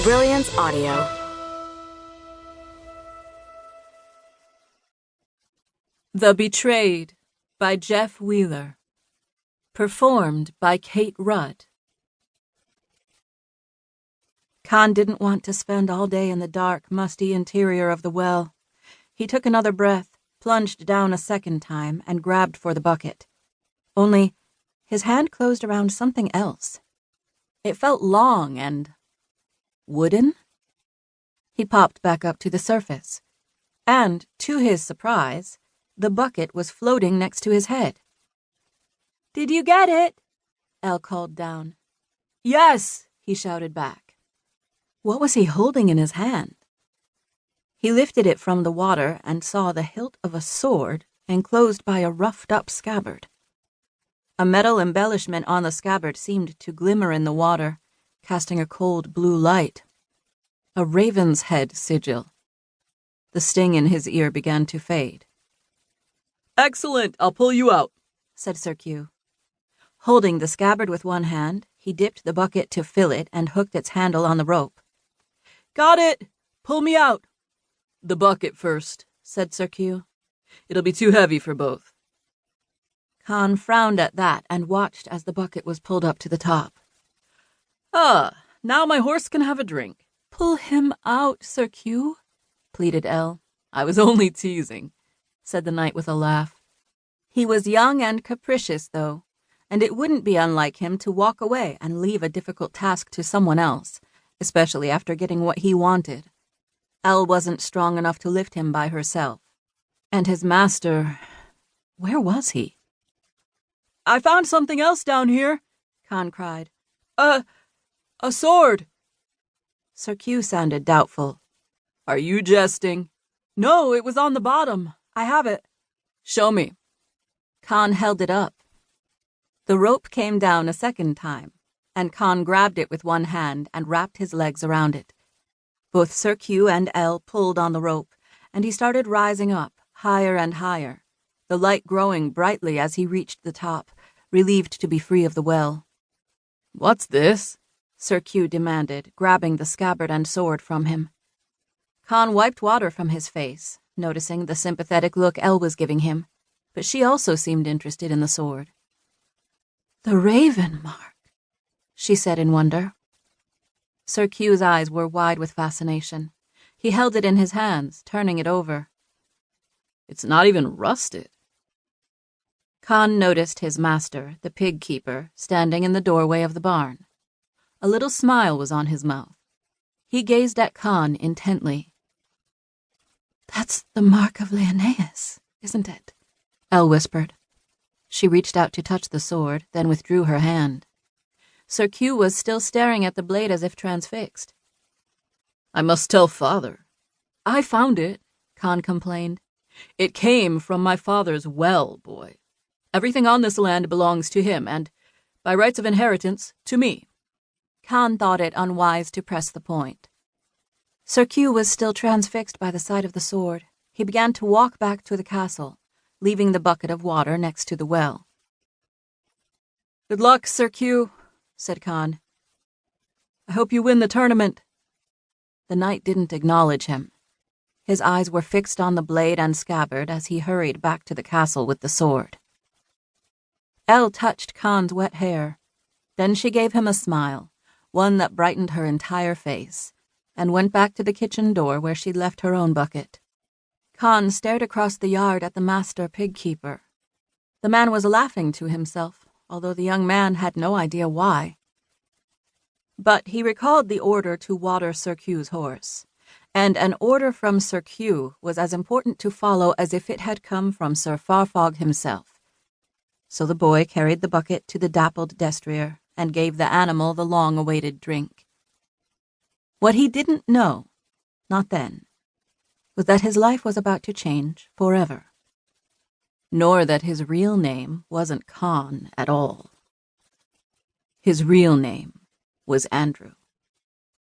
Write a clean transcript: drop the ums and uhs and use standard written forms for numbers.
Brilliance Audio. The Betrayed by Jeff Wheeler. Performed by Kate Rudd. Con didn't want to spend all day in the dark, musty interior of the well. He took another breath, plunged down a second time, and grabbed for the bucket. Only, his hand closed around something else. It felt long and wooden? He popped back up to the surface, and, to his surprise, the bucket was floating next to his head. "Did you get it?" Elle called down. "Yes," he shouted back. What was he holding in his hand? He lifted it from the water and saw the hilt of a sword enclosed by a roughed-up scabbard. A metal embellishment on the scabbard seemed to glimmer in the water, casting a cold blue light. A raven's head sigil. The sting in his ear began to fade. "Excellent, I'll pull you out," said Sir Q. Holding the scabbard with one hand, he dipped the bucket to fill it and hooked its handle on the rope. "Got it! Pull me out!" "The bucket first," said Sir Q. "It'll be too heavy for both." Con frowned at that and watched as the bucket was pulled up to the top. "Ah, now my horse can have a drink." "Pull him out, Sir Q," pleaded Elle. "I was only teasing," said the knight with a laugh. He was young and capricious, though, and it wouldn't be unlike him to walk away and leave a difficult task to someone else, especially after getting what he wanted. Elle wasn't strong enough to lift him by herself. And his master... where was he? "I found something else down here," Con cried. A sword." Sir Q sounded doubtful. "Are you jesting?" "No, it was on the bottom. I have it." "Show me." Con held it up. The rope came down a second time, and Con grabbed it with one hand and wrapped his legs around it. Both Sir Q and Elle pulled on the rope, and he started rising up, higher and higher, the light growing brightly as he reached the top, relieved to be free of the well. "What's this?" Sir Q demanded, grabbing the scabbard and sword from him. Con wiped water from his face, noticing the sympathetic look Elle was giving him, but she also seemed interested in the sword. "The raven mark," she said in wonder. Sir Q's eyes were wide with fascination. He held it in his hands, turning it over. "It's not even rusted." Con noticed his master, the pig keeper, standing in the doorway of the barn. A little smile was on his mouth. He gazed at Con intently. "That's the mark of Leoneyis, isn't it?" Elle whispered. She reached out to touch the sword, then withdrew her hand. Sir Q was still staring at the blade as if transfixed. "I must tell father." "I found it," Con complained. "It came from my father's well, boy. Everything on this land belongs to him, and, by rights of inheritance, to me." Con thought it unwise to press the point. Sir Q was still transfixed by the sight of the sword. He began to walk back to the castle, leaving the bucket of water next to the well. "Good luck, Sir Q," said Con. "I hope you win the tournament." The knight didn't acknowledge him. His eyes were fixed on the blade and scabbard as he hurried back to the castle with the sword. Elle touched Con's wet hair. Then she gave him a smile, one that brightened her entire face, and went back to the kitchen door where she'd left her own bucket. Con stared across the yard at the master pig keeper. The man was laughing to himself, although the young man had no idea why. But he recalled the order to water Sir Q's horse, and an order from Sir Q was as important to follow as if it had come from Sir Farfog himself. So the boy carried the bucket to the dappled destrier and gave the animal the long-awaited drink. What he didn't know, not then, was that his life was about to change forever. Nor that his real name wasn't Con at all. His real name was Andrew.